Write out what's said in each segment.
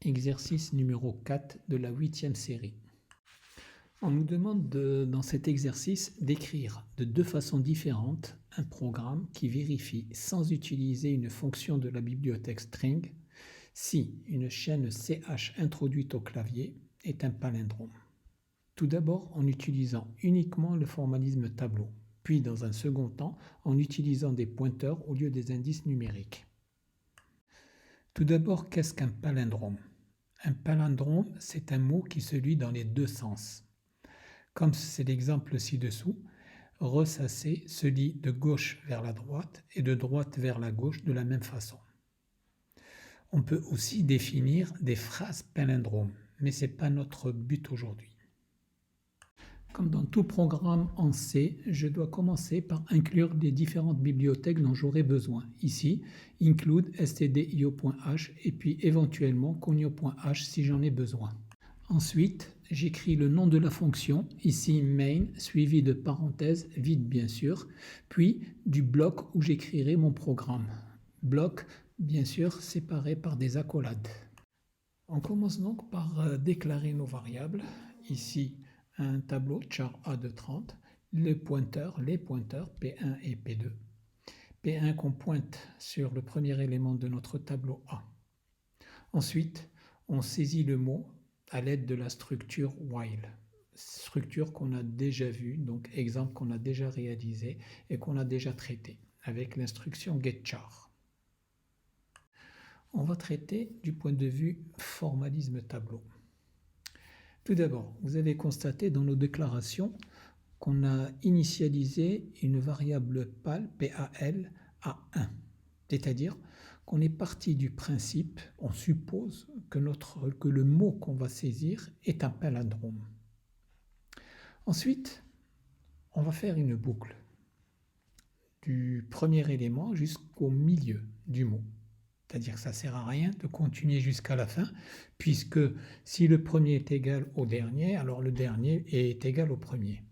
Exercice numéro 4 de la 8e série. On nous demande dans cet exercice d'écrire de deux façons différentes un programme qui vérifie sans utiliser une fonction de la bibliothèque string si une chaîne CH introduite au clavier est un palindrome. Tout d'abord en utilisant uniquement le formalisme tableau, puis dans un second temps en utilisant des pointeurs au lieu des indices numériques. Tout d'abord, qu'est-ce qu'un palindrome ? Un palindrome, c'est un mot qui se lit dans les deux sens. Comme c'est l'exemple ci-dessous, ressasser se lit de gauche vers la droite et de droite vers la gauche de la même façon. On peut aussi définir des phrases palindromes, mais ce n'est pas notre but aujourd'hui. Comme dans tout programme en C, je dois commencer par inclure les différentes bibliothèques dont j'aurai besoin. Ici, include stdio.h et puis éventuellement conio.h si j'en ai besoin. Ensuite, j'écris le nom de la fonction, ici main, suivi de parenthèses, vide bien sûr, puis du bloc où j'écrirai mon programme. Bloc, bien sûr, séparé par des accolades. On commence donc par déclarer nos variables. Ici, un tableau char A de 30, les pointeurs P1 et P2. P1 qu'on pointe sur le premier élément de notre tableau A. Ensuite, on saisit le mot à l'aide de la structure while, structure qu'on a déjà vue, donc exemple qu'on a déjà réalisé et qu'on a déjà traité avec l'instruction getChar. On va traiter du point de vue formalisme tableau. Tout d'abord, vous avez constaté dans nos déclarations qu'on a initialisé une variable PAL, PAL, à 1. C'est-à-dire qu'on est parti du principe, on suppose que le mot qu'on va saisir est un palindrome. Ensuite, on va faire une boucle du premier élément jusqu'au milieu du mot. C'est-à-dire que ça ne sert à rien de continuer jusqu'à la fin, puisque si le premier est égal au dernier, alors le dernier est égal au premier.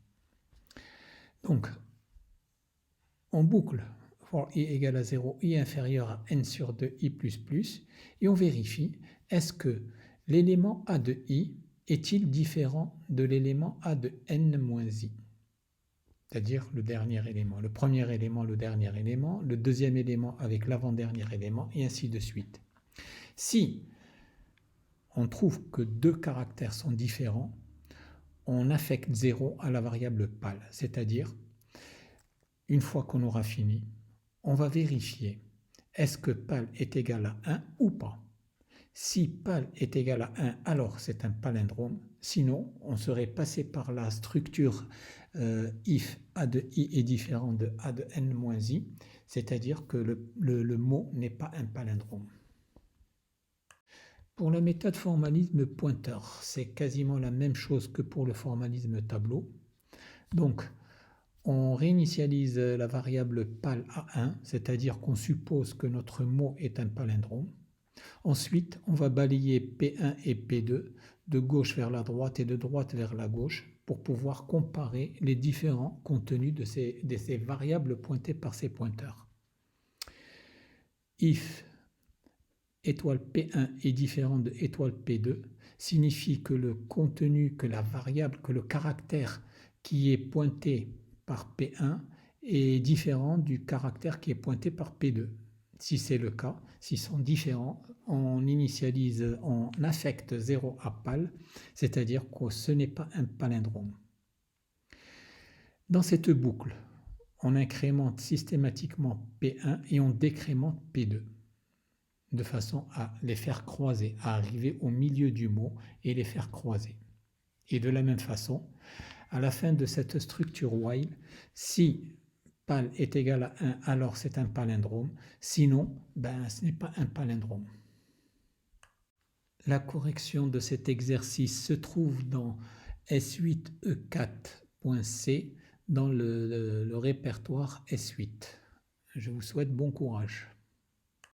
Donc, on boucle for i égale à 0, i inférieur à n sur 2 i++, et on vérifie, est-ce que l'élément a de i est-il différent de l'élément a de n-i ? C'est-à-dire le dernier élément, le premier élément, le dernier élément, le deuxième élément avec l'avant-dernier élément, et ainsi de suite. Si on trouve que deux caractères sont différents, on affecte 0 à la variable PAL, c'est-à-dire, une fois qu'on aura fini, on va vérifier est-ce que PAL est égal à 1 ou pas. Si PAL est égal à 1, alors c'est un palindrome. Sinon, on serait passé par la structure if a de i est différent de a de n-i, c'est-à-dire que le mot n'est pas un palindrome. Pour la méthode formalisme pointeur, c'est quasiment la même chose que pour le formalisme tableau. Donc, on réinitialise la variable PAL à 1, c'est-à-dire qu'on suppose que notre mot est un palindrome. Ensuite, on va balayer P1 et P2 de gauche vers la droite et de droite vers la gauche pour pouvoir comparer les différents contenus de ces variables pointées par ces pointeurs. If étoile P1 est différent de étoile P2 signifie que le contenu, que la variable, que le caractère qui est pointé par P1 est différent du caractère qui est pointé par P2. Si c'est le cas, s'ils sont différents, on initialise, on affecte 0 à PAL, c'est-à-dire que ce n'est pas un palindrome. Dans cette boucle, on incrémente systématiquement P1 et on décrémente P2, de façon à les faire croiser, à arriver au milieu du mot et les faire croiser. Et de la même façon, à la fin de cette structure while, si PAL est égal à 1, alors c'est un palindrome. Sinon, ce n'est pas un palindrome. La correction de cet exercice se trouve dans S8E4.c dans le répertoire S8. Je vous souhaite bon courage.